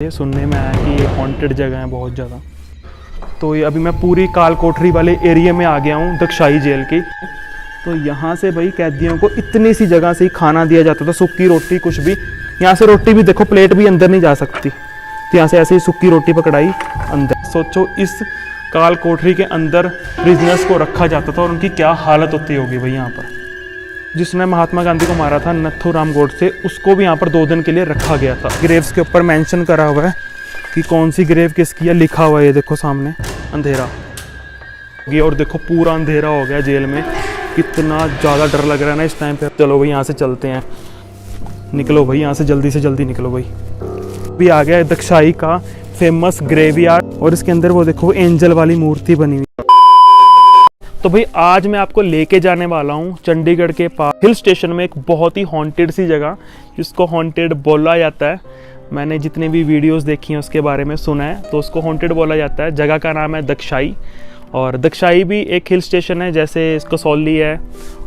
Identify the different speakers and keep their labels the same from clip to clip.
Speaker 1: ये सुनने में आया कि ये हॉन्टेड जगह है बहुत ज़्यादा। तो ये अभी मैं पूरी काल कोठरी वाले एरिया में आ गया हूँ, दक्षाई जेल की। तो यहाँ से भाई कैदियों को इतनी सी जगह से ही खाना दिया जाता था, सूखी रोटी कुछ भी। यहाँ से रोटी भी देखो, प्लेट भी अंदर नहीं जा सकती, तो यहाँ से ऐसे ही सूखी रोटी पकड़ाई अंदर। सोचो इस काल कोठरी के अंदर प्रिजनर्स को रखा जाता था और उनकी क्या हालत होती होगी भाई। यहाँ पर जिसने महात्मा गांधी को मारा था नथुराम गोडसे, उसको भी यहाँ पर 2 दिन के लिए रखा गया था। ग्रेव्स के ऊपर मेंशन करा हुआ है कि कौन सी ग्रेव किसकी है, लिखा हुआ है। ये देखो सामने अंधेरा, ये और देखो पूरा अंधेरा हो गया जेल में। कितना ज़्यादा डर लग रहा है ना इस टाइम पे। चलो भाई यहाँ से चलते हैं, निकलो भाई यहाँ से जल्दी निकलो भाई। भी आ गया है दक्षाई का फेमस ग्रेवयार्ड, और इसके अंदर वो देखो एंजल वाली मूर्ति बनी हुई। तो भाई आज मैं आपको लेके जाने वाला हूँ चंडीगढ़ के पास हिल स्टेशन में एक बहुत ही हॉन्टेड सी जगह, जिसको हॉन्टेड बोला जाता है। मैंने जितने भी वीडियोस देखी हैं उसके बारे में सुना है, तो उसको हॉन्टेड बोला जाता है। जगह का नाम है दक्षाई, और दक्षाई भी एक हिल स्टेशन है जैसे कसौली है,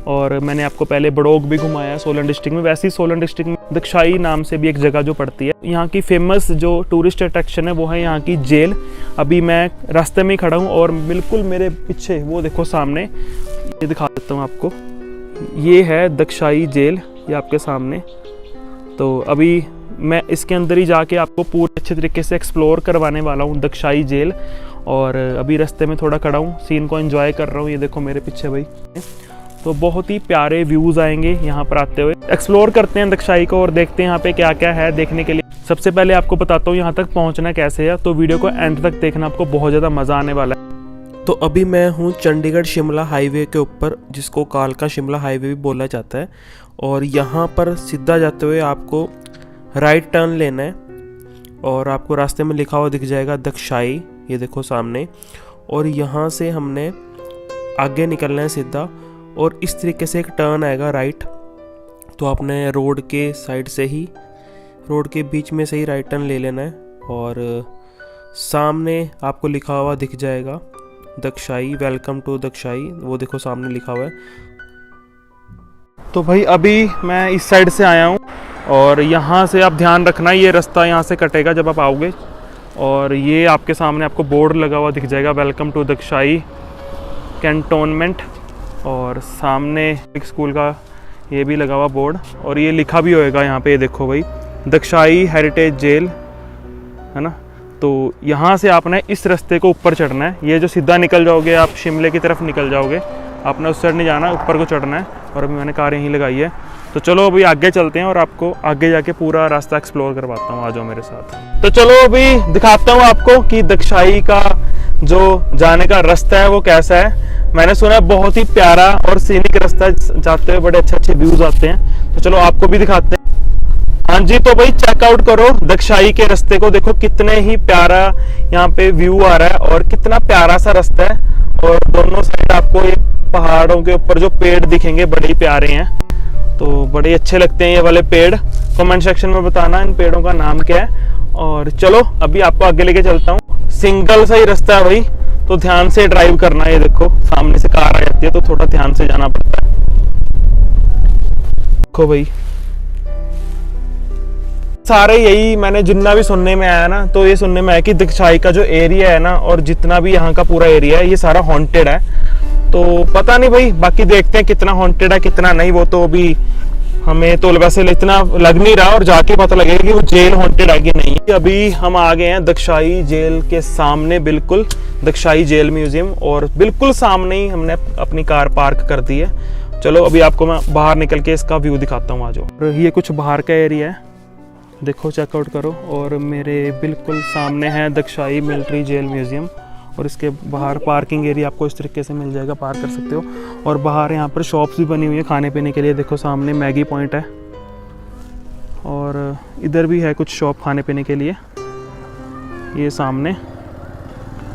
Speaker 1: और मैंने आपको पहले बड़ोग भी घुमाया सोलन डिस्ट्रिक्ट में। वैसे ही सोलन डिस्ट्रिक्ट में दक्षाई नाम से भी एक जगह जो पड़ती है। यहाँ की फेमस जो टूरिस्ट अट्रैक्शन है वो है यहाँ की जेल। अभी मैं रास्ते में ही खड़ा हूँ और बिल्कुल मेरे पीछे वो देखो सामने, ये दिखा देता हूँ आपको, ये है दक्षाई जेल, ये आपके सामने। तो अभी मैं इसके अंदर ही जाके आपको पूरे अच्छे तरीके से एक्सप्लोर करवाने वाला हूँ दक्षाई जेल। और अभी रास्ते में थोड़ा खड़ा हूँ, सीन को एंजॉय कर रहा हूँ। ये देखो मेरे पीछे भाई, तो बहुत ही प्यारे व्यूज़ आएंगे यहाँ पर आते हुए। एक्सप्लोर करते हैं दक्षाई को और देखते हैं यहाँ पे क्या क्या है देखने के लिए। सबसे पहले आपको बताता हूँ यहाँ तक पहुँचना कैसे है, तो वीडियो को एंड तक देखना, आपको बहुत ज़्यादा मज़ा आने वाला है। तो अभी मैं हूँ चंडीगढ़ शिमला हाईवे के ऊपर, जिसको कालका शिमला हाईवे भी बोला जाता है। और यहाँ पर सीधा जाते हुए आपको राइट टर्न लेना है, और आपको रास्ते में लिखा हुआ दिख जाएगा दक्षाई, ये देखो सामने। और यहाँ से हमने आगे निकलना है सीधा, और इस तरीके से एक टर्न आएगा राइट। तो आपने रोड के साइड से ही, रोड के बीच में से ही राइट टर्न ले लेना है, और सामने आपको लिखा हुआ दिख जाएगा दक्षाई, वेलकम टू दक्षाई, वो देखो सामने लिखा हुआ है। तो भाई अभी मैं इस साइड से आया हूँ, और यहाँ से आप ध्यान रखना, ये रास्ता यहाँ से कटेगा जब आप आओगे। और ये आपके सामने आपको बोर्ड लगा हुआ दिख जाएगा, वेलकम टू दक्षाई कैंटोनमेंट। और सामने एक स्कूल का ये भी लगा हुआ बोर्ड, और ये लिखा भी होएगा यहाँ पे, ये देखो भाई दक्षाई हेरिटेज जेल, है ना। तो यहाँ से आपने इस रास्ते को ऊपर चढ़ना है। ये जो सीधा निकल जाओगे आप शिमले की तरफ निकल जाओगे, आपने उस साइड नहीं जाना, ऊपर को चढ़ना है। और अभी मैंने कार यहीं लगाई है। तो चलो अभी आगे चलते हैं और आपको आगे जाके पूरा रास्ता एक्सप्लोर करवाता हूँ, आ जाओ मेरे साथ। तो चलो अभी दिखाता हूँ आपको कि दक्षाई का जो जाने का रास्ता है वो कैसा है। मैंने सुना है बहुत ही प्यारा और सीनिक रास्ता, जाते हुए बड़े अच्छे व्यूज आते हैं। तो चलो आपको भी दिखाते हैं। हाँ जी, तो भाई चेकआउट करो दक्षाई के रास्ते को, देखो कितने ही प्यारा यहाँ पे व्यू आ रहा है, और कितना प्यारा सा रास्ता है। और दोनों साइड आपको ये पहाड़ों के ऊपर जो पेड़ दिखेंगे बड़े ही प्यारे हैं, तो बड़े अच्छे लगते हैं ये वाले पेड़। कमेंट सेक्शन में बताना इन पेड़ों का नाम क्या है। और चलो अभी आपको आगे लेके चलता हूँ। सिंगल सा ही रास्ता है भाई, तो ध्यान से ड्राइव करना है। ये देखो सामने से कार आ जाती है, तो थोड़ा ध्यान से जाना पड़ता है। देखो भाई सारे यही मैंने जितना भी सुनने में आया ना, तो ये सुनने में आया कि दक्षाई का जो एरिया है ना, और जितना भी यहाँ का पूरा एरिया है, ये सारा हॉन्टेड है। तो पता नहीं भाई, बाकी देखते हैं कितना हॉन्टेड है कितना नहीं। वो तो अभी हमें तो वैसे इतना लग नहीं रहा, और जाके पता लगेगा कि वो जेल हॉन्टेड है कि नहीं। अभी हम आ गए हैं दक्षाई जेल के सामने, बिल्कुल दक्षाई जेल म्यूजियम, और बिल्कुल सामने ही हमने अपनी कार पार्क कर दी है। चलो अभी आपको मैं बाहर निकल के इसका व्यू दिखाता हूँ, आ जाओ। ये कुछ बाहर का एरिया है, देखो चेकआउट करो। और मेरे बिल्कुल सामने है दक्षाई मिलिट्री जेल म्यूजियम, और इसके बाहर पार्किंग एरिया आपको इस तरीके से मिल जाएगा, पार्क कर सकते हो। और बाहर यहाँ पर शॉप्स भी बनी हुई है खाने पीने के लिए, देखो सामने मैगी पॉइंट है, और इधर भी है कुछ शॉप खाने पीने के लिए, ये सामने।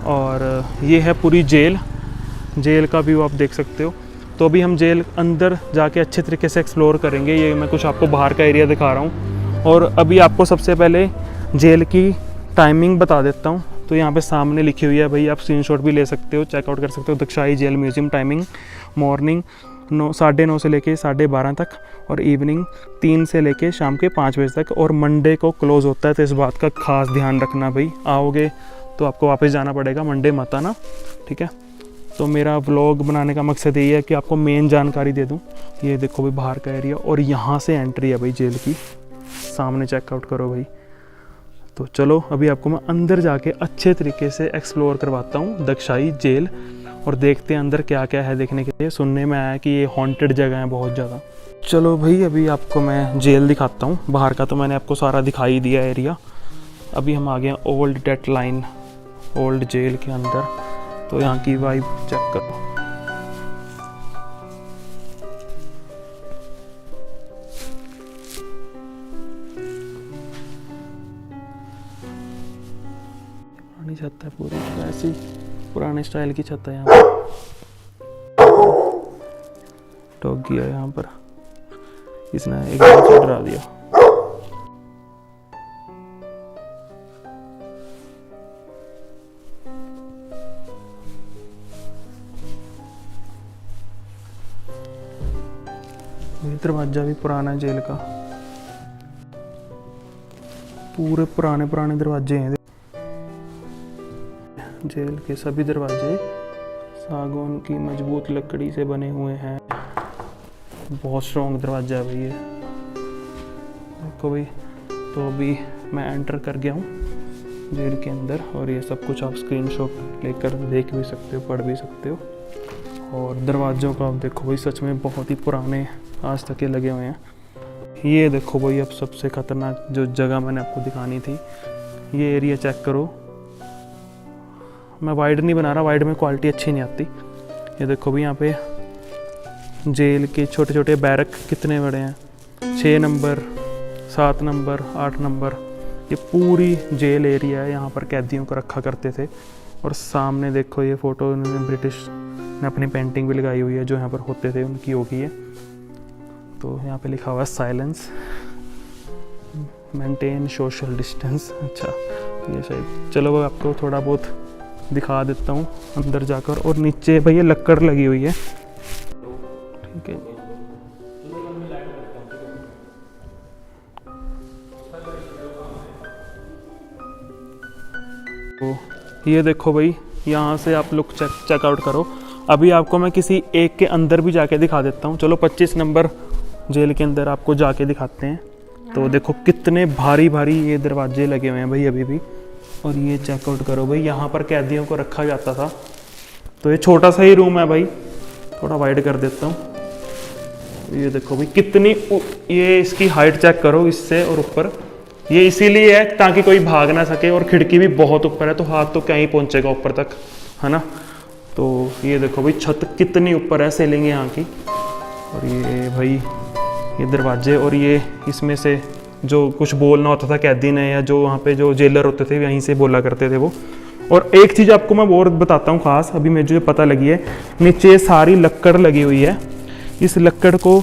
Speaker 1: और ये है पूरी जेल, जेल का व्यू आप देख सकते हो। तो अभी हम जेल अंदर जाके अच्छे तरीके से एक्सप्लोर करेंगे। ये मैं कुछ आपको बाहर का एरिया दिखा रहा हूँ। और अभी आपको सबसे पहले जेल की टाइमिंग बता देता हूँ। तो यहाँ पे सामने लिखी हुई है भाई, आप स्क्रीनशॉट भी ले सकते हो, चेकआउट कर सकते हो। दक्षाई जेल म्यूजियम टाइमिंग मॉर्निंग 9:30 से लेके 12:30 तक, और इवनिंग 3 से लेके शाम के 5 बजे तक, और मंडे को क्लोज़ होता है। तो इस बात का खास ध्यान रखना भाई, आओगे तो आपको वापस जाना पड़ेगा, मंडे मत आना, ठीक है। तो मेरा व्लॉग बनाने का मकसद यही है कि आपको मेन जानकारी दे दूँ। ये देखो भाई बाहर का एरिया, और यहाँ से एंट्री है भाई जेल की, सामने चेकआउट करो भाई। तो चलो अभी आपको मैं अंदर जाके अच्छे तरीके से एक्सप्लोर करवाता हूँ दक्षाई जेल, और देखते हैं अंदर क्या क्या है देखने के लिए। सुनने में आया कि ये हॉन्टेड जगह है बहुत ज़्यादा। चलो भाई अभी आपको मैं जेल दिखाता हूँ। बाहर का तो मैंने आपको सारा दिखाई दिया एरिया। अभी हम आ गए हैं old date line, old jail के अंदर। तो यहाँ की वाइब चेक करो। पुरानी छत है पूरी, ऐसी पुराने स्टाइल की छत है यहाँ पर। डॉगी है यहाँ पर, इसने एकदम से डरा दिया। ये दरवाजा भी पुराना है जेल का, पूरे पुराने पुराने दरवाजे हैं जेल के। सभी दरवाजे सागौन की मजबूत लकड़ी से बने हुए हैं। बहुत स्ट्रॉन्ग दरवाजा है भाई ये, देखो भाई। तो अभी मैं एंटर कर गया हूँ जेल के अंदर, और ये सब कुछ आप स्क्रीनशॉट लेकर देख भी सकते हो, पढ़ भी सकते हो। और दरवाज़ों का आप देखो भाई, सच में बहुत ही पुराने आज तक ये लगे हुए हैं। ये देखो भाई, अब सबसे ख़तरनाक जो जगह मैंने आपको दिखानी थी, ये एरिया चेक करो। मैं वाइड नहीं बना रहा, वाइड में क्वालिटी अच्छी नहीं आती। ये देखो भाई, यहाँ पे जेल के छोटे छोटे बैरक कितने बड़े हैं, 6 नंबर, 7 नंबर, 8 नंबर। ये पूरी जेल एरिया है, यहाँ पर कैदियों को रखा करते थे। और सामने देखो ये फ़ोटो इन्होंने ब्रिटिश ने अपनी पेंटिंग भी लगाई हुई है, जो यहाँ पर होते थे उनकी होगी है। तो यहाँ पे लिखा हुआ है साइलेंस, मेंटेन सोशल डिस्टेंस। अच्छा ये शायद, चलो वो आपको थोड़ा बहुत दिखा देता हूँ अंदर जाकर। और नीचे भैया लक्कड़ लगी हुई है, ठीक है। तो ये देखो भाई, यहाँ से आप लोग चेकआउट करो। अभी आपको मैं किसी एक के अंदर भी जाके दिखा देता हूँ। चलो 25 नंबर जेल के अंदर आपको जाके दिखाते हैं। तो देखो कितने भारी भारी ये दरवाजे लगे हुए हैं भाई अभी भी। और ये चेकआउट करो भाई, यहाँ पर कैदियों को रखा जाता था। तो ये छोटा सा ही रूम है भाई, थोड़ा वाइड कर देता हूँ। ये देखो भाई कितनी, ये इसकी हाइट चेक करो इससे और ऊपर। ये इसीलिए है ताकि कोई भाग ना सके, और खिड़की भी बहुत ऊपर है, तो हाथ तो क्या ही पहुँचेगा ऊपर तक, है ना। तो ये देखो भाई छत कितनी ऊपर है, सीलिंग यहाँ की। और ये भाई ये दरवाजे, और ये इसमें से जो कुछ बोलना होता था कैदी ने, या जो वहाँ पे जो जेलर होते थे यहीं से बोला करते थे वो। और एक चीज़ आपको मैं और बताता हूँ खास, अभी मुझे जो पता लगी है, नीचे सारी लक्कड़ लगी हुई है। इस लक्कड़ को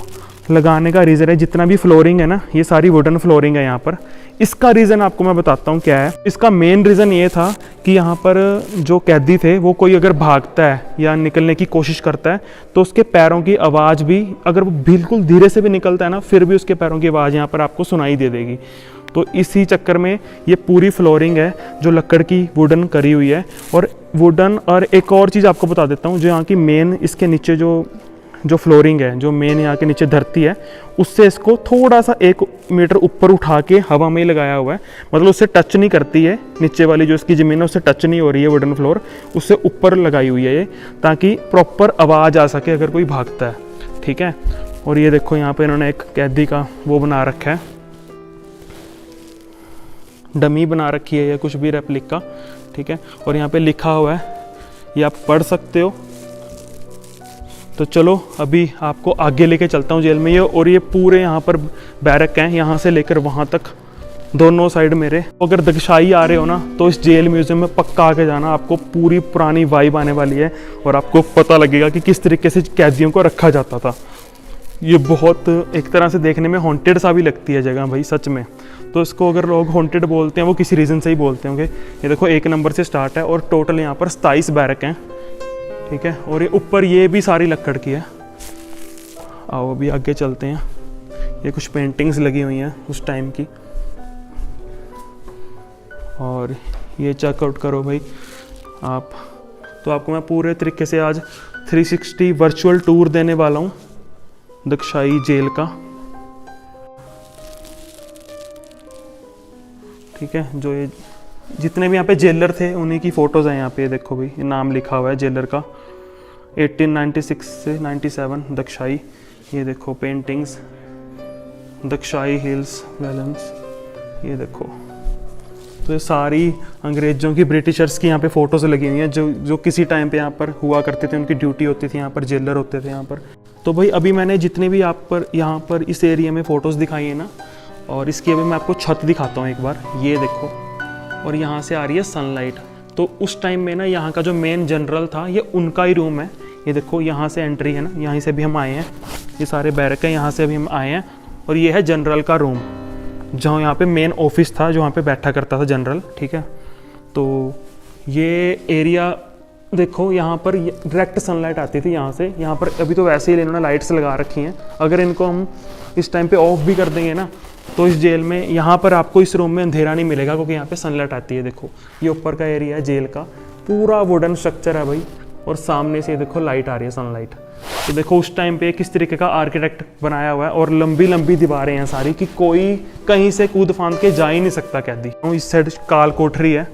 Speaker 1: लगाने का रीज़न है, जितना भी फ्लोरिंग है ना, ये सारी वुडन फ्लोरिंग है यहाँ पर। इसका रीज़न आपको मैं बताता हूँ क्या है। इसका मेन रीज़न ये था कि यहाँ पर जो कैदी थे, वो कोई अगर भागता है या निकलने की कोशिश करता है, तो उसके पैरों की आवाज़ भी, अगर वो बिल्कुल धीरे से भी निकलता है ना, फिर भी उसके पैरों की आवाज़ यहाँ पर आपको सुनाई दे देगी। तो इसी चक्कर में ये पूरी फ्लोरिंग है जो लकड़ की वुडन करी हुई है। और वुडन, और एक और चीज़ आपको बता देता हूँ, जो यहाँ की मेन, इसके नीचे जो फ्लोरिंग है, जो मेन यहाँ के नीचे धरती है, उससे इसको थोड़ा सा 1 मीटर ऊपर उठा के हवा में ही लगाया हुआ है। मतलब उससे टच नहीं करती है, नीचे वाली जो इसकी ज़मीन है उससे टच नहीं हो रही है वुडन फ्लोर, उससे ऊपर लगाई हुई है ये, ताकि प्रॉपर आवाज़ आ सके अगर कोई भागता है, ठीक है। और ये देखो यहाँ पे इन्होंने एक कैदी का वो बना रखा है, डमी बना रखी है या कुछ भी रेप्लिका, ठीक है। और यहाँ पे लिखा हुआ है, ये आप पढ़ सकते हो। तो चलो अभी आपको आगे लेके चलता हूँ जेल में। ये और ये पूरे यहाँ पर बैरक हैं, यहाँ से लेकर वहाँ तक दोनों साइड मेरे। अगर दक्षाई आ रहे हो ना, तो इस जेल म्यूज़ियम में पक्का आके जाना, आपको पूरी पुरानी वाइब आने वाली है और आपको पता लगेगा कि किस तरीके से कैदियों को रखा जाता था। ये बहुत एक तरह से देखने में हॉन्टेड सा भी लगती है जगह भाई, सच में। तो इसको अगर लोग हॉन्टेड बोलते हैं, वो किसी रीज़न से ही बोलते होंगे। ये देखो 1 नंबर से स्टार्ट है और टोटल यहाँ पर 27 बैरक हैं, ठीक है। और ये ऊपर ये भी सारी लकड़ की है, आओ अभी आगे चलते हैं। ये कुछ पेंटिंग्स लगी हुई हैं उस टाइम की, और ये चेकआउट करो भाई आप। तो आपको मैं पूरे तरीके से आज 360 वर्चुअल टूर देने वाला हूँ दक्षाई जेल का। ठीक है, जो ये जितने भी यहाँ पे जेलर थे उन्हीं की फ़ोटोज़ हैं यहाँ पे। देखो भाई, ये नाम लिखा हुआ है जेलर का, 1896 से 97 दक्षाई। ये देखो पेंटिंग्स, दक्षाई हिल्स वैलेंस, ये देखो। तो ये सारी अंग्रेज़ों की, ब्रिटिशर्स की यहाँ पे फ़ोटोज़ लगी हुई हैं जो किसी टाइम पे यहाँ पर हुआ करते थे, उनकी ड्यूटी होती थी यहाँ पर, जेलर होते थे यहाँ पर। तो भाई अभी मैंने जितने भी यहाँ पर इस एरिया में फ़ोटोज़ दिखाई है ना, और इसकी अभी मैं आपको छत दिखाता हूँ एक बार। ये देखो, और यहाँ से आ रही है सनलाइट। तो उस टाइम में ना यहाँ का जो मेन जनरल था, ये उनका ही रूम है। ये देखो, यहाँ से एंट्री है ना, यहीं से भी हम आए हैं, ये सारे बैरक हैं, यहाँ से भी हम आए हैं। और ये है जनरल का रूम, जहाँ यहाँ पे मेन ऑफिस था, जो यहाँ पे बैठा करता था जनरल। ठीक है, तो ये एरिया देखो, यहाँ पर डायरेक्ट सनलाइट आती थी यहाँ से। यहाँ पर अभी तो वैसे ही इन्होंने लाइट्स लगा रखी हैं, अगर इनको हम इस टाइम पे ऑफ भी कर देंगे ना, तो इस जेल में यहाँ पर आपको इस रूम में अंधेरा नहीं मिलेगा, क्योंकि यहाँ पे सनलाइट आती है। देखो, ये ऊपर का एरिया है जेल का, पूरा वुडन स्ट्रक्चर है भाई, और सामने से देखो लाइट आ रही है, सनलाइट। तो देखो उस टाइम पे किस तरीके का आर्किटेक्ट बनाया हुआ है, और लंबी लंबी दीवारें हैं सारी, कि कोई कहीं से कूद फांद के जा ही नहीं सकता कैदी। इस साइड काल कोठरी है,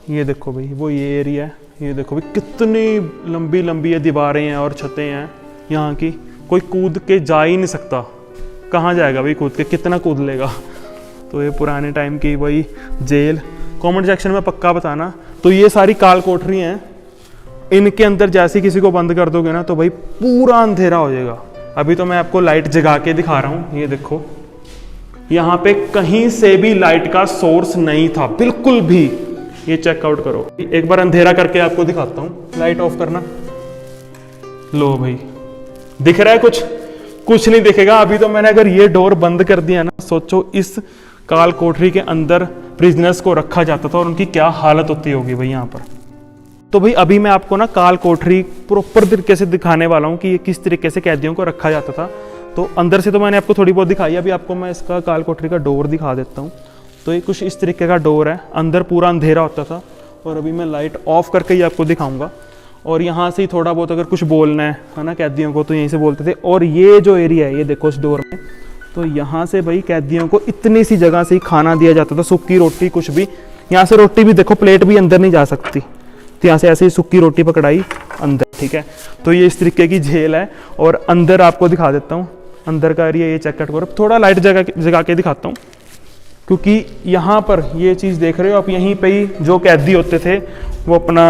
Speaker 1: ये देखो भाई, वो ये एरिया है। ये देखो भाई, कितनी लंबी लंबी दीवारें हैं और छतें हैं यहाँ की, कोई कूद के जा ही नहीं सकता। कहाँ जाएगा भाई कूद के, कितना कूद लेगा। तो ये पुराने टाइम की वही जेल। कमेंट सेक्शन में पक्का बताना। तो ये सारी काल कोठरी हैं, इनके अंदर जैसे किसी को बंद कर दोगे ना, तो भाई पूरा अंधेरा हो जाएगा। अभी तो मैं आपको लाइट जगा के दिखा रहा हूँ। ये देखो, यहाँ पे कहीं से भी लाइट का सोर्स नहीं था, बिल्कुल भी। ये चेकआउट करो, एक बार अंधेरा करके आपको दिखाता हूँ। लाइट ऑफ करना, लो भाई, दिख रहा है कुछ? कुछ नहीं दिखेगा। अभी तो मैंने अगर ये डोर बंद कर दिया ना, सोचो इस काल कोठरी के अंदर प्रिजनर्स को रखा जाता था और उनकी क्या हालत होती होगी भाई यहाँ पर। तो भाई अभी मैं आपको ना काल कोठरी प्रॉपर तरीके से दिखाने वाला हूँ कि ये किस तरीके से कैदियों को रखा जाता था। तो अंदर से तो मैंने आपको थोड़ी बहुत दिखाई, अभी आपको मैं इसका काल कोठरी का डोर दिखा देता हूँ। तो ये कुछ इस तरीके का डोर है, अंदर पूरा अंधेरा होता था, और अभी मैं लाइट ऑफ करके ही आपको दिखाऊंगा। और यहाँ से ही थोड़ा बहुत अगर कुछ बोलना है ना कैदियों को, तो यहीं से बोलते थे। और ये जो एरिया है, ये देखो इस डोर में, तो यहाँ से भाई कैदियों को इतनी सी जगह से ही खाना दिया जाता था, सूखी रोटी, कुछ भी। यहाँ से रोटी भी देखो, प्लेट भी अंदर नहीं जा सकती, तो यहाँ से ऐसे ही सूखी रोटी पकड़ाई अंदर। ठीक है, तो ये इस तरीके की जेल है। और अंदर आपको दिखा देता हूँ, अंदर का एरिया ये चेक आउट करो। थोड़ा लाइट जगा के दिखाता हूँ, क्योंकि यहाँ पर ये चीज़ देख रहे हो आप, यहीं पे ही जो कैदी होते थे वो अपना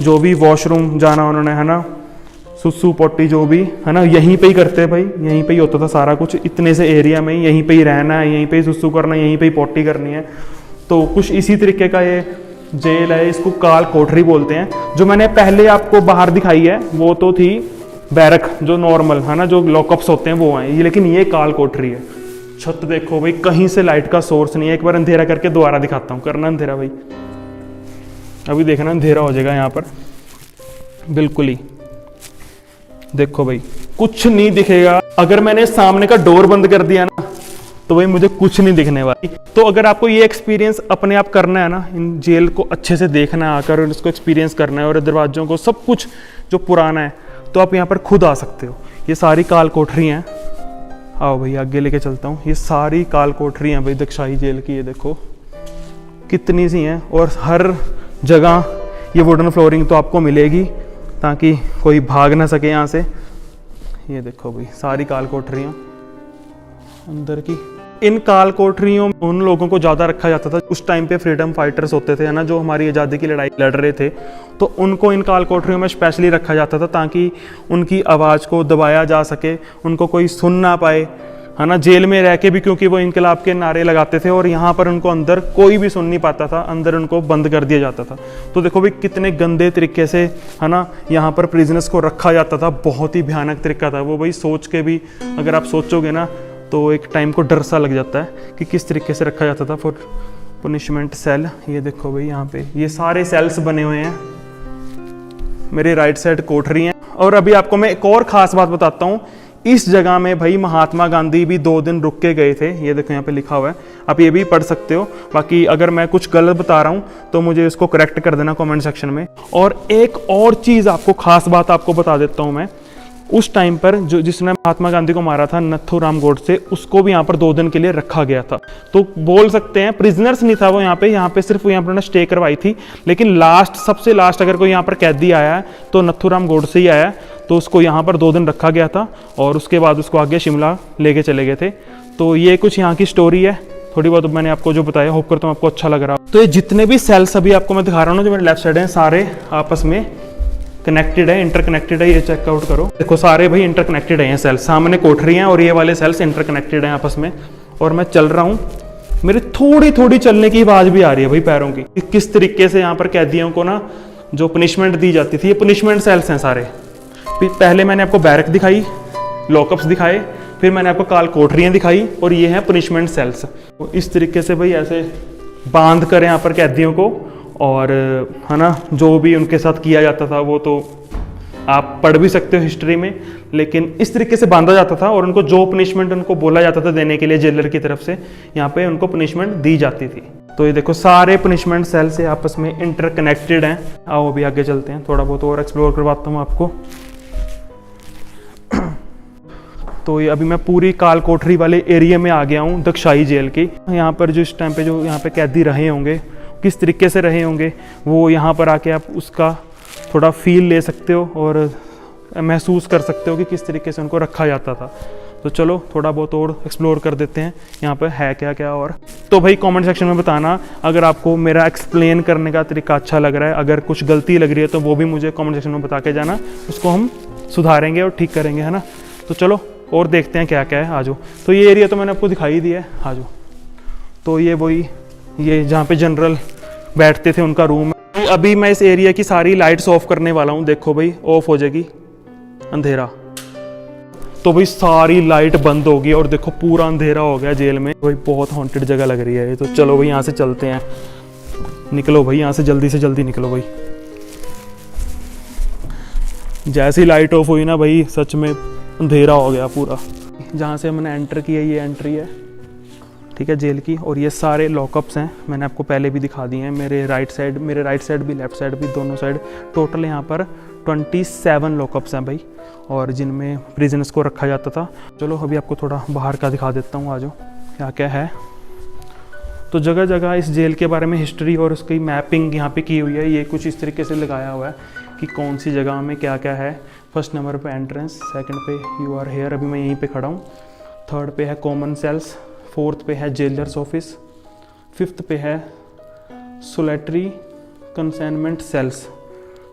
Speaker 1: जो भी वॉशरूम जाना उन्होंने, है ना, सुसु पोटी जो भी है ना, यहीं पे ही करते भाई, यहीं पे ही होता था सारा कुछ। इतने से एरिया में यहीं पे ही रहना है, यहीं पे ही सुसु करना है, यहीं पे ही पोटी करनी है। तो कुछ इसी तरीके का ये जेल है, इसको काल कोठरी बोलते हैं। जो मैंने पहले आपको बाहर दिखाई है वो तो थी बैरक, जो नॉर्मल है ना, जो लॉकअप्स होते हैं वो हैं ये, लेकिन ये काल कोठरी है। छत देखो भाई, कहीं से लाइट का सोर्स नहीं है। एक बार अंधेरा करके दोबारा दिखाता हूँ, करना अंधेरा भाई, अभी देखना अंधेरा हो जाएगा यहाँ पर बिल्कुल ही। देखो भाई, कुछ नहीं दिखेगा। अगर मैंने सामने का डोर बंद कर दिया ना, तो भाई मुझे कुछ नहीं दिखने वाली। तो अगर आपको ये एक्सपीरियंस अपने आप करना है ना, इन जेल को अच्छे से देखना है आकर, और इसको एक्सपीरियंस करना है, और दरवाजों को सब कुछ जो पुराना है, तो आप यहाँ पर खुद आ सकते हो। ये सारी काल कोठरी हैं। आओ भाई आगे लेके चलता हूँ। ये सारी काल कोठरी हैं भाई दक्षाई जेल की। ये देखो कितनी सी हैं, और हर जगह ये वुडन फ्लोरिंग तो आपको मिलेगी, ताकि कोई भाग ना सके यहाँ से। ये देखो भाई, सारी काल कोठरियाँ अंदर की। इन काल कोठरियों में उन लोगों को ज़्यादा रखा जाता था, उस टाइम पे फ्रीडम फाइटर्स होते थे, है ना, जो हमारी आज़ादी की लड़ाई लड़ रहे थे, तो उनको इन काल कोठरियों में स्पेशली रखा जाता था, ताकि उनकी आवाज़ को दबाया जा सके, उनको कोई सुन ना पाए, है ना। जेल में रह के भी, क्योंकि वो इनकलाब के नारे लगाते थे, और यहाँ पर उनको अंदर कोई भी सुन नहीं पाता था, अंदर उनको बंद कर दिया जाता था। तो देखो भाई कितने गंदे तरीके से, है ना, यहाँ पर प्रिजनर्स को रखा जाता था। बहुत ही भयानक तरीका था वो भाई, सोच के भी अगर आप सोचोगे ना, तो एक टाइम को डर सा लग जाता है कि किस तरीके से रखा जाता था फॉर पनिशमेंट सेल। ये देखो भाई, यहाँ पे ये सारे सेल्स बने हुए हैं। मेरे राइट साइड कोठरी हैं। और अभी आपको मैं एक और ख़ास बात बताता हूँ, इस जगह में भाई महात्मा गांधी भी 2 दिन रुक के गए थे। ये देखो यहाँ पे लिखा हुआ है, आप ये भी पढ़ सकते हो। बाकी अगर मैं कुछ गलत बता रहा हूँ तो मुझे इसको करेक्ट कर देना कमेंट सेक्शन में। और एक और चीज़ आपको, खास बात आपको बता देता हूँ मैं, उस टाइम पर जो जिसने महात्मा गांधी को मारा था नथुराम गोडसे, उसको भी यहाँ पर 2 दिन के लिए रखा गया था। तो बोल सकते हैं प्रिजनर्स नहीं था वो यहाँ पे सिर्फ यहाँ पर उन्होंने स्टे करवाई थी। लेकिन सबसे लास्ट अगर कोई यहाँ पर कैदी आया है तो नथुराम गोडसे ही आया, तो उसको यहाँ पर 2 दिन रखा गया था और उसके बाद उसको आगे शिमला लेके चले गए थे। तो ये कुछ यहाँ की स्टोरी है, थोड़ी बहुत मैंने आपको जो बताया, होप करता हूँ आपको अच्छा लग रहा हो। तो ये जितने भी सेल्स अभी आपको मैं दिखा रहा हूँ जो मेरे लेफ्ट साइड हैं, सारे आपस में कनेक्टेड है, इंटरकनेक्टेड है। ये चेकआउट करो, देखो सारे भाई इंटरकनेक्टेड है। ये सेल्स सामने कोठरी हैं और ये वाले सेल्स इंटरकनेक्टेड हैं आपस में। और मैं चल रहा हूँ, मेरी थोड़ी थोड़ी चलने की आवाज़ भी आ रही है भाई पैरों की। किस तरीके से यहाँ पर कैदियों को ना जो पनिशमेंट दी जाती थी, ये पनिशमेंट सेल्स हैं सारे। पहले मैंने आपको बैरक दिखाई, लॉकअप्स दिखाए, फिर मैंने आपको काल कोठरियाँ दिखाई और ये हैं पनिशमेंट सेल्स। इस तरीके से भाई ऐसे बांध कर यहाँ पर कैदियों को, और है ना जो भी उनके साथ किया जाता था वो तो आप पढ़ भी सकते हो हिस्ट्री में। लेकिन इस तरीके से बांधा जाता था और उनको जो पनिशमेंट उनको बोला जाता था देने के लिए जेलर की तरफ से, यहाँ पे उनको पनिशमेंट दी जाती थी। तो ये देखो सारे पनिशमेंट सेल से आपस में इंटरकनेक्टेड हैं। आओ अभी आगे चलते हैं, थोड़ा बहुत और एक्सप्लोर करवाता हूँ आपको। तो ये अभी मैं पूरी काल कोठरी वाले एरिया में आ गया हूँ, दक्षाई जेल की। यहाँ पर जो इस टाइम पे जो यहाँ पे कैदी रहे होंगे, किस तरीके से रहे होंगे, वो यहाँ पर आके आप उसका थोड़ा फील ले सकते हो और महसूस कर सकते हो कि किस तरीके से उनको रखा जाता था। तो चलो थोड़ा बहुत और एक्सप्लोर कर देते हैं यहाँ पर है क्या क्या। और तो भाई कमेंट सेक्शन में बताना अगर आपको मेरा एक्सप्लेन करने का तरीका अच्छा लग रहा है। अगर कुछ गलती लग रही है तो वो भी मुझे कमेंट सेक्शन में बता के जाना, उसको हम सुधारेंगे और ठीक करेंगे, है ना। तो चलो और देखते हैं क्या क्या है, आ जाओ। तो ये एरिया तो मैंने आपको दिखाई दिया है, आ जाओ। तो ये वही ये जहाँ पे जनरल बैठते थे उनका रूम है। अभी मैं इस एरिया की सारी लाइट्स ऑफ करने वाला हूँ, देखो भाई ऑफ हो जाएगी, अंधेरा। तो भाई सारी लाइट बंद होगी और देखो पूरा अंधेरा हो गया जेल में। भाई बहुत हॉन्टेड जगह लग रही है ये। तो चलो भाई यहाँ से चलते हैं, निकलो भाई यहाँ से जल्दी निकलो भाई। जैसी लाइट ऑफ हुई ना भाई सच में अंधेरा हो गया पूरा। जहाँ से हमने एंटर किया ये एंट्री है, ठीक है, जेल की। और ये सारे लॉकअप्स हैं, मैंने आपको पहले भी दिखा दिए हैं। मेरे राइट साइड भी लेफ्ट साइड भी, दोनों साइड टोटल यहाँ पर 27 लॉकअप्स हैं भाई, और जिनमें प्रिजनर्स को रखा जाता था। चलो अभी आपको थोड़ा बाहर का दिखा देता हूँ, आ जाओ क्या क्या है। तो जगह जगह इस जेल के बारे में हिस्ट्री और उसकी मैपिंग यहाँ पे की हुई है। ये कुछ इस तरीके से लगाया हुआ है कि कौन सी जगह में क्या क्या है। फर्स्ट नंबर पे एंट्रेंस, सेकंड पे यू आर हेयर, अभी मैं यहीं पे खड़ा हूँ। थर्ड पे है कॉमन सेल्स, फोर्थ पे है जेलर्स ऑफिस, फिफ्थ पे है सोलेटरी कंसाइनमेंट सेल्स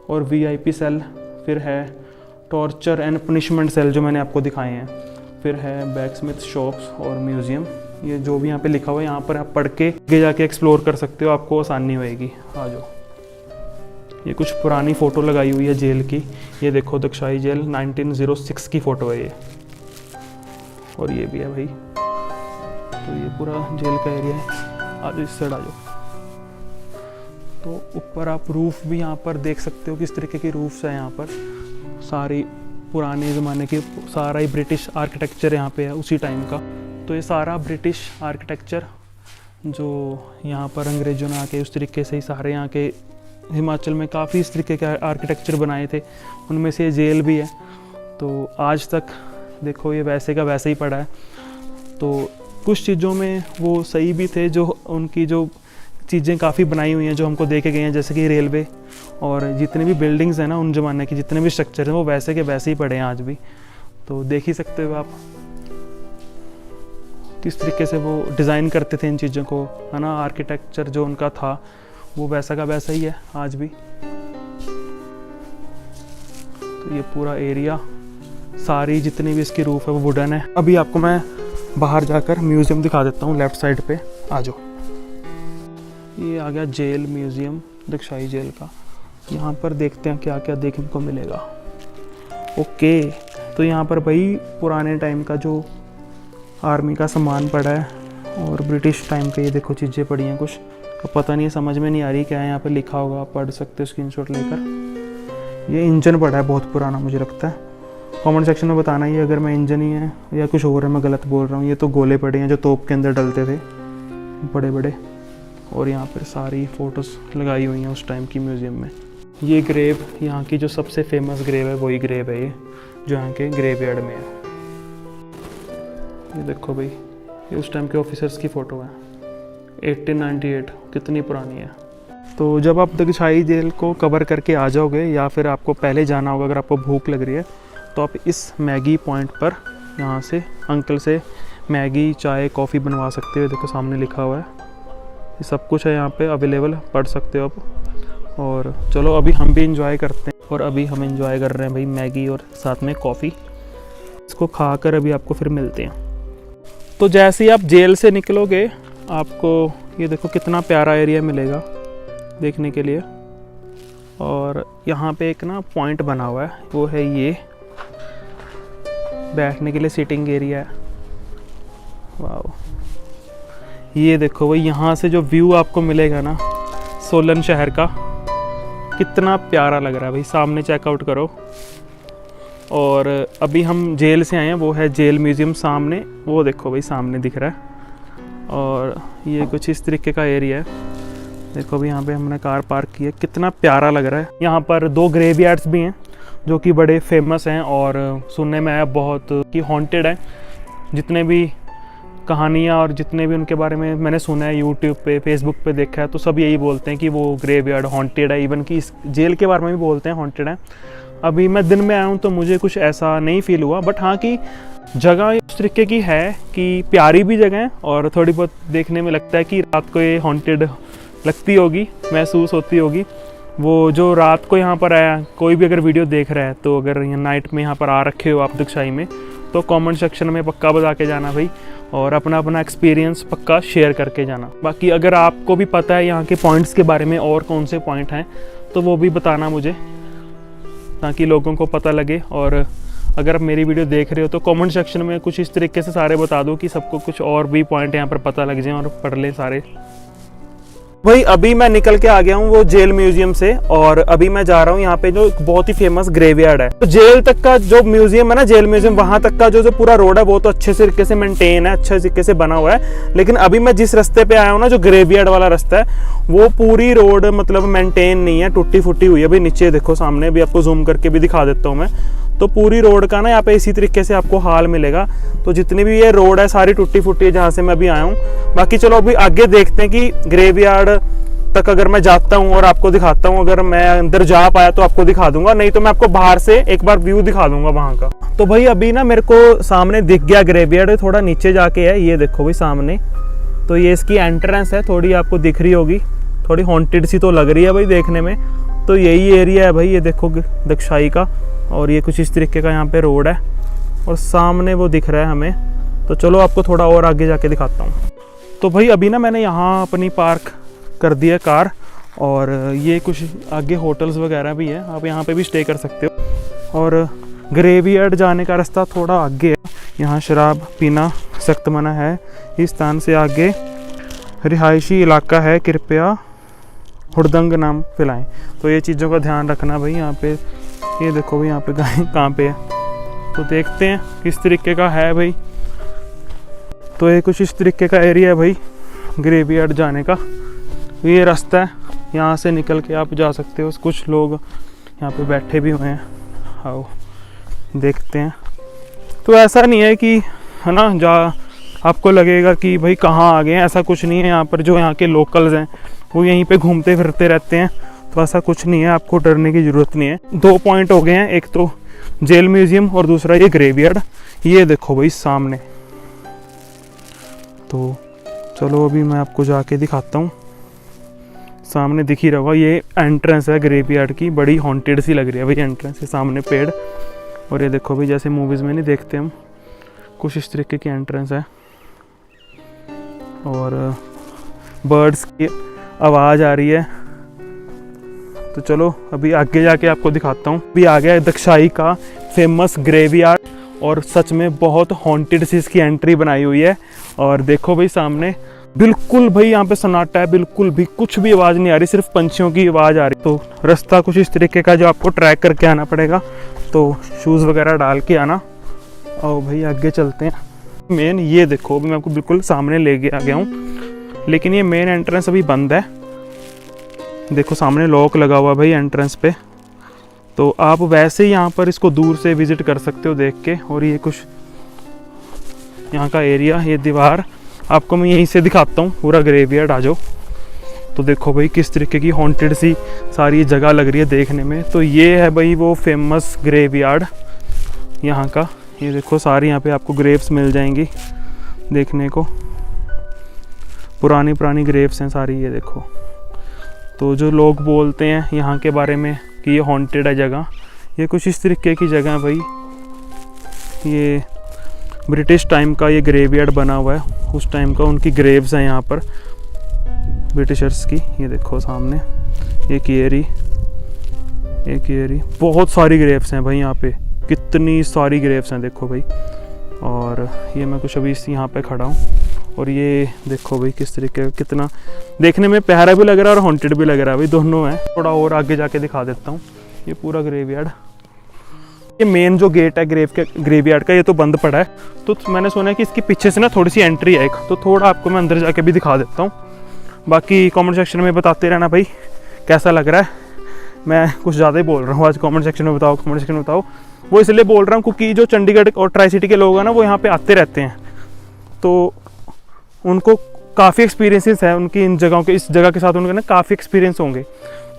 Speaker 1: और वीआईपी सेल, फिर है टॉर्चर एंड पनिशमेंट सेल जो मैंने आपको दिखाए हैं, फिर है बैकस्मिथ शॉप्स और म्यूज़ियम। ये जो भी यहाँ पे लिखा हुआ है यहाँ पर आप पढ़ के आगे जाके एक्सप्लोर कर सकते हो, आपको आसानी होएगी। आ जाओ। ये कुछ पुरानी फ़ोटो लगाई हुई है जेल की, ये देखो दक्षाई जेल 1906 की फ़ोटो है ये, और ये भी है भाई। तो ये पूरा जेल का एरिया है। आ जाओ इस साइड आ जाओ। तो ऊपर आप रूफ़ भी यहाँ पर देख सकते हो, किस तरीके की रूफ्स है यहाँ पर। सारी पुराने ज़माने की, सारा ही ब्रिटिश आर्किटेक्चर यहाँ पे है उसी टाइम का। तो ये सारा ब्रिटिश आर्किटेक्चर जो यहाँ पर अंग्रेज़ों ने आके उस तरीके से ही सारे यहाँ के हिमाचल में काफ़ी इस तरीके के आर्किटेक्चर बनाए थे, उनमें से ये जेल भी है। तो आज तक देखो ये वैसे का वैसे ही पड़ा है। तो कुछ चीज़ों में वो सही भी थे, जो उनकी जो चीज़ें काफ़ी बनाई हुई हैं जो हमको देखे गए हैं, जैसे कि रेलवे और जितने भी बिल्डिंग्स हैं ना उन ज़माने की, जितने भी स्ट्रक्चर हैं वो वैसे के वैसे ही पड़े हैं आज भी। तो देख ही सकते हो आप किस तरीके से वो डिज़ाइन करते थे इन चीज़ों को, है ना। आर्किटेक्चर जो उनका था वो वैसा का वैसा ही है आज भी। तो ये पूरा एरिया, सारी जितनी भी इसकी रूफ है वो वुडन है। अभी आपको मैं बाहर जाकर म्यूज़ियम दिखा देता हूँ, लेफ़्ट साइड पे आ जाओ। ये आ गया जेल म्यूज़ियम दक्षाई जेल का। यहाँ पर देखते हैं क्या क्या देखने को मिलेगा। ओके, तो यहाँ पर भाई पुराने टाइम का जो आर्मी का सामान पड़ा है और ब्रिटिश टाइम के ये देखो चीज़ें पड़ी हैं कुछ, तो पता नहीं समझ में नहीं आ रही क्या है यहाँ पे लिखा होगा, आप पढ़ सकते हो स्क्रीनशॉट लेकर। ये इंजन पड़ा है बहुत पुराना मुझे लगता है, कमेंट सेक्शन में बताना ही अगर मैं इंजन ही है या कुछ और है, मैं गलत बोल रहा हूँ। ये तो गोले पड़े हैं जो तोप के अंदर डलते थे बड़े बड़े। और यहाँ पर सारी फ़ोटोज़ लगाई हुई हैं उस टाइम की म्यूज़ियम में। ये ग्रेव यहाँ की जो सबसे फेमस ग्रेव है वही ग्रेव है ये, जो यहाँ के ग्रेवयार्ड में है। ये देखो भाई, ये उस टाइम के ऑफिसर्स की फ़ोटो है, 1898, कितनी पुरानी है। तो जब आप दक्षाई जेल को कवर करके आ जाओगे या फिर आपको पहले जाना होगा, अगर आपको भूख लग रही है तो आप इस मैगी पॉइंट पर यहाँ से अंकल से मैगी, चाय, कॉफ़ी बनवा सकते हो। देखो सामने लिखा हुआ है, ये सब कुछ है यहाँ पे अवेलेबल, पढ़ सकते हो आप। और चलो अभी हम भी इंजॉय करते हैं। और अभी हम इंजॉय कर रहे हैं भाई मैगी और साथ में कॉफ़ी। इसको खाकर अभी आपको फिर मिलते हैं। तो जैसे ही आप जेल से निकलोगे आपको ये देखो कितना प्यारा एरिया मिलेगा देखने के लिए। और यहाँ पे एक ना पॉइंट बना हुआ है, वो है ये बैठने के लिए सिटिंग एरिया है। वाह, ये देखो भाई, यहाँ से जो व्यू आपको मिलेगा ना सोलन शहर का, कितना प्यारा लग रहा है भाई। सामने चेकआउट करो। और अभी हम जेल से आए हैं, वो है जेल म्यूज़ियम सामने, वो देखो भाई सामने दिख रहा है। और ये कुछ इस तरीके का एरिया है। देखो भी यहाँ पे हमने कार पार्क की है, कितना प्यारा लग रहा है। यहाँ पर 2 ग्रेवयार्ड्स भी हैं जो कि बड़े फेमस हैं और सुनने में आया बहुत कि हॉन्टेड है। जितने भी कहानियाँ और जितने भी उनके बारे में मैंने सुना है, यूट्यूब पे, फेसबुक पे देखा है, तो सब यही बोलते हैं कि वो ग्रेवयार्ड हॉन्टेड है। इवन कि इस जेल के बारे में भी बोलते हैं हॉन्टेड है। अभी मैं दिन में आया हूँ तो मुझे कुछ ऐसा नहीं फील हुआ, बट हाँ कि जगह उस तरीके की है कि प्यारी भी जगह है और थोड़ी बहुत देखने में लगता है कि रात को ये हॉन्टेड लगती होगी, महसूस होती होगी। वो जो रात को यहाँ पर आया, कोई भी अगर वीडियो देख रहा है तो अगर नाइट में यहाँ पर आ रखे हो आप दक्षाई में, तो कमेंट सेक्शन में पक्का बता के जाना भाई, और अपना अपना एक्सपीरियंस पक्का शेयर करके जाना। बाकी अगर आपको भी पता है यहाँ के पॉइंट्स के बारे में और कौन से पॉइंट हैं तो वो भी बताना मुझे, ताकि लोगों को पता लगे। और अगर आप मेरी वीडियो देख रहे हो तो कमेंट सेक्शन में कुछ इस तरीके से सारे बता दो कि सबको कुछ और भी पॉइंट यहाँ पर पता लग जाए और पढ़ ले सारे। भाई अभी मैं निकल के आ गया हूँ वो जेल म्यूजियम से, और अभी मैं जा रहा हूँ यहाँ पे जो बहुत ही फेमस ग्रेवयार्ड है। तो जेल तक का जो म्यूजियम है ना, जेल म्यूजियम, वहां तक का जो पूरा रोड है वो तो अच्छे तरीके से मेंटेन है, अच्छे तरीके से बना हुआ है। लेकिन अभी मैं जिस रास्ते पे आया हूँ ना, जो ग्रेवयार्ड वाला रास्ता है, वो पूरी रोड मतलब मेंटेन नहीं है, टूटी फूटी हुई है। अभी नीचे देखो सामने, भी आपको जूम करके भी दिखा देता हूँ मैं। तो पूरी रोड का ना यहाँ पे इसी तरीके से आपको हाल मिलेगा। तो जितनी भी ये रोड है सारी टूटी फूटी है जहाँ से मैं अभी आया हूँ। बाकी चलो अभी आगे देखते हैं कि ग्रेवयार्ड तक अगर मैं जाता हूँ और आपको दिखाता हूँ। अगर मैं अंदर जा पाया तो आपको दिखा दूंगा, नहीं तो मैं आपको बाहर से एक बार व्यू दिखा दूंगा वहाँ का। तो भाई अभी ना मेरे को सामने दिख गया ग्रेवयार्ड, थोड़ा नीचे जाके है, ये देखो भाई सामने। तो ये इसकी एंट्रेंस है, थोड़ी आपको दिख रही होगी, थोड़ी हॉन्टेड सी तो लग रही है भाई देखने में। तो यही एरिया है भाई, ये देखो दक्षाई का। और ये कुछ इस तरीके का यहाँ पे रोड है और सामने वो दिख रहा है हमें। तो चलो आपको थोड़ा और आगे जाके दिखाता हूँ। तो भाई अभी ना मैंने यहाँ अपनी पार्क कर दिया कार, और ये कुछ आगे होटल्स वगैरह भी हैं, आप यहाँ पे भी स्टे कर सकते हो। और ग्रेवयार्ड जाने का रास्ता थोड़ा आगे है, यहाँ शराब पीना सख्त मना है। इस स्थान से आगे रिहायशी इलाका है, कृपया हुड़दंग नाम फैलाएं। तो ये चीज़ों का ध्यान रखना भाई। यहाँ पे ये देखो भाई, यहाँ पे गाय कहाँ पे है, तो देखते हैं किस तरीके का है भाई। तो ये कुछ इस तरीके का एरिया है भाई ग्रेवयार्ड जाने का। ये रास्ता है, यहाँ से निकल के आप जा सकते हो। कुछ लोग यहाँ पे बैठे भी हुए हैं, आओ देखते हैं। तो ऐसा नहीं है कि है ना, आपको लगेगा कि भाई कहाँ आ गए हैं, ऐसा कुछ नहीं है। यहाँ पर जो यहाँ के लोकल्स हैं वो यहीं पे घूमते फिरते रहते हैं, तो ऐसा कुछ नहीं है, आपको डरने की ज़रूरत नहीं है। 2 पॉइंट हो गए हैं, एक तो जेल म्यूज़ियम और दूसरा ये ग्रेवयार्ड। ये देखो भाई सामने। तो चलो अभी मैं आपको जाके दिखाता हूँ। सामने दिख ही रहा होगा, ये एंट्रेंस है ग्रेवयार्ड की, बड़ी हॉन्टेड सी लग रही है भाई एंट्रेंस है। सामने पेड़, और ये देखो भाई जैसे मूवीज़ में नहीं देखते हम, कुछ इस तरीके की एंट्रेंस है। और बर्ड्स की आवाज़ आ रही है। तो चलो अभी आगे जाके आपको दिखाता हूँ। अभी आ गया दक्षाई का फेमस ग्रेवयार्ड, और सच में बहुत हॉन्टेड सी इसकी एंट्री बनाई हुई है। और देखो भाई सामने, बिल्कुल भाई यहाँ पे सन्नाटा है, बिल्कुल भी कुछ भी आवाज़ नहीं आ रही, सिर्फ पंछियों की आवाज़ आ रही। तो रास्ता कुछ इस तरीके का जो आपको ट्रैक करके आना पड़ेगा, तो शूज़ वगैरह डाल के आना। और भाई आगे चलते हैं। मेन ये देखो, अभी मैं आपको बिल्कुल सामने ले आ गया हूँ, लेकिन ये मेन एंट्रेंस अभी बंद है। देखो सामने लॉक लगा हुआ भाई एंट्रेंस पे। तो आप वैसे ही यहाँ पर इसको दूर से विज़िट कर सकते हो देख के। और ये कुछ यहाँ का एरिया, ये दीवार आपको मैं यहीं से दिखाता हूँ, पूरा ग्रेवयार्ड आ जाओ। तो देखो भाई किस तरीके की हॉन्टेड सी सारी जगह लग रही है देखने में। तो ये है भाई वो फेमस ग्रेवयार्ड यहाँ का। ये देखो सारी यहाँ पे आपको ग्रेव्स मिल जाएंगी देखने को, पुरानी पुरानी ग्रेव्स हैं सारी, ये देखो। तो जो लोग बोलते हैं यहाँ के बारे में कि ये हॉन्टेड है जगह, ये कुछ इस तरीके की जगह है भाई। ये ब्रिटिश टाइम का ये ग्रेवयार्ड बना हुआ है, उस टाइम का उनकी ग्रेव्स हैं यहाँ पर ब्रिटिशर्स की। ये देखो सामने एक एरी, बहुत सारी ग्रेव्स हैं भाई यहाँ पे, कितनी सारी ग्रेव्स हैं देखो भाई। और ये मैं कुछ अभी इस यहाँ पे खड़ा हूँ, और ये देखो भाई किस तरीके, कितना देखने में प्यारा भी लग रहा है और हॉन्टेड भी लग रहा है भाई, दोनों है। थोड़ा और आगे जाके दिखा देता हूँ ये पूरा ग्रेवयार्ड। ये मेन जो गेट है ग्रेवयार्ड का, ये तो बंद पड़ा है। तो मैंने सुना है कि इसके पीछे से ना थोड़ी सी एंट्री है एक, तो थोड़ा आपको मैं अंदर जाके भी दिखा देता हूँ। बाकी कमेंट सेक्शन में बताते रहना भाई कैसा लग रहा है। मैं कुछ ज़्यादा ही बोल रहा हूँ आज, कमेंट सेक्शन में बताओ। वो इसलिए बोल रहा हूँ क्योंकि जो चंडीगढ़ और ट्राई सिटी के लोग हैं ना, वो यहाँ पे आते रहते हैं, तो उनको काफ़ी एक्सपीरियंसेस है उनकी इन जगहों के, इस जगह के साथ उनके ना काफ़ी एक्सपीरियंस होंगे,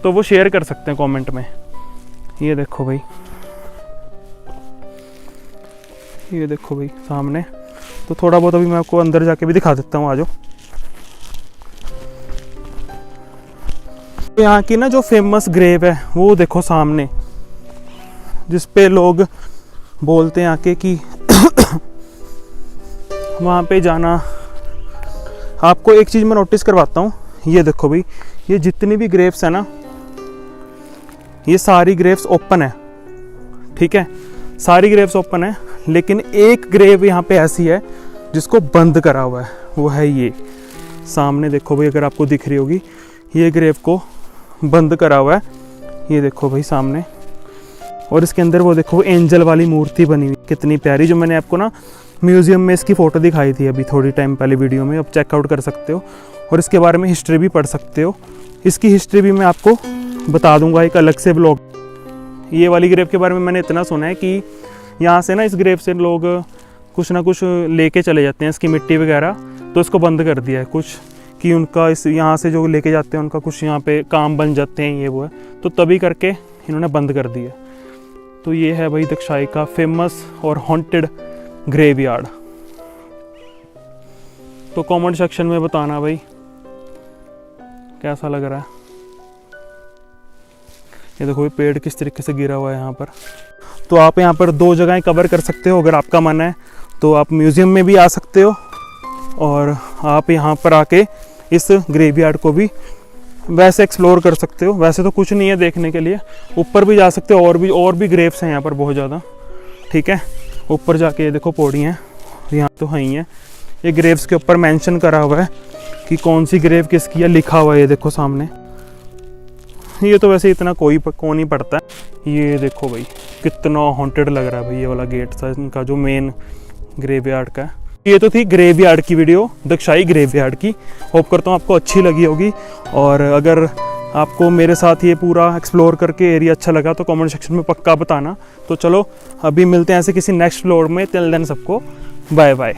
Speaker 1: तो वो शेयर कर सकते हैं कमेंट में। ये देखो भाई सामने। तो थोड़ा बहुत अभी मैं आपको अंदर जाके भी दिखा देता हूँ, आ जाओ। तो यहाँ की ना जो फेमस ग्रेव है वो देखो सामने, जिस पे लोग बोलते हैं आके कि वहाँ पे जाना। आपको एक चीज़ मैं नोटिस करवाता हूँ, ये देखो भाई, ये जितनी भी ग्रेव्स है ना, ये सारी ग्रेव्स ओपन है, ठीक है, सारी ग्रेव्स ओपन है। लेकिन एक ग्रेव यहाँ पे ऐसी है जिसको बंद करा हुआ है, वो है ये सामने देखो भाई, अगर आपको दिख रही होगी, ये ग्रेव को बंद करा हुआ है, ये देखो भाई सामने। और इसके अंदर वो देखो एंजल वाली मूर्ति बनी हुई, कितनी प्यारी, जो मैंने आपको ना म्यूज़ियम में इसकी फ़ोटो दिखाई थी अभी थोड़ी टाइम पहले वीडियो में, अब चेकआउट कर सकते हो और इसके बारे में हिस्ट्री भी पढ़ सकते हो। इसकी हिस्ट्री भी मैं आपको बता दूंगा एक अलग से ब्लॉग। ये वाली ग्रेव के बारे में मैंने इतना सुना है कि यहाँ से ना, इस ग्रेव से लोग कुछ ना कुछ लेके चले जाते हैं, इसकी मिट्टी वगैरह, तो इसको बंद कर दिया है कुछ, कि उनका इस यहाँ से जो लेके जाते हैं उनका कुछ यहाँ पे काम बन जाते हैं, ये वो है, तो तभी करके इन्होंने बंद कर दिया। तो ये है भाई दक्षाई का फेमस और हॉन्टेड ग्रेवयार्ड। तो कमेंट सेक्शन में बताना भाई कैसा लग रहा है। ये देखो पेड़ किस तरीके से गिरा हुआ है यहाँ पर। तो आप यहाँ पर 2 जगहें कवर कर सकते हो, अगर आपका मन है तो आप म्यूज़ियम में भी आ सकते हो, और आप यहाँ पर आके इस ग्रेवयार्ड को भी वैसे एक्सप्लोर कर सकते हो। वैसे तो कुछ नहीं है देखने के लिए, ऊपर भी जा सकते हो, और भी ग्रेव्स हैं यहाँ पर बहुत ज़्यादा, ठीक है। ऊपर जाके ये देखो पौड़ी हैं, यहाँ तो है ही है, ये ग्रेव्स के ऊपर मेंशन करा हुआ है कि कौन सी ग्रेव किसकी है, लिखा हुआ है, ये देखो सामने। ये तो वैसे इतना कौन ही पड़ता है। ये देखो भाई कितना हॉन्टेड लग रहा है भाई, ये वाला गेट था इनका जो मेन ग्रेवयार्ड का है। ये तो थी ग्रेवयार्ड की वीडियो, दक्षाई ग्रेवयार्ड की। होप करता हूँ आपको अच्छी लगी होगी, और अगर आपको मेरे साथ ये पूरा एक्सप्लोर करके एरिया अच्छा लगा तो कमेंट सेक्शन में पक्का बताना। तो चलो अभी मिलते हैं ऐसे किसी नेक्स्ट व्लॉग में, टिल देन सबको बाय बाय।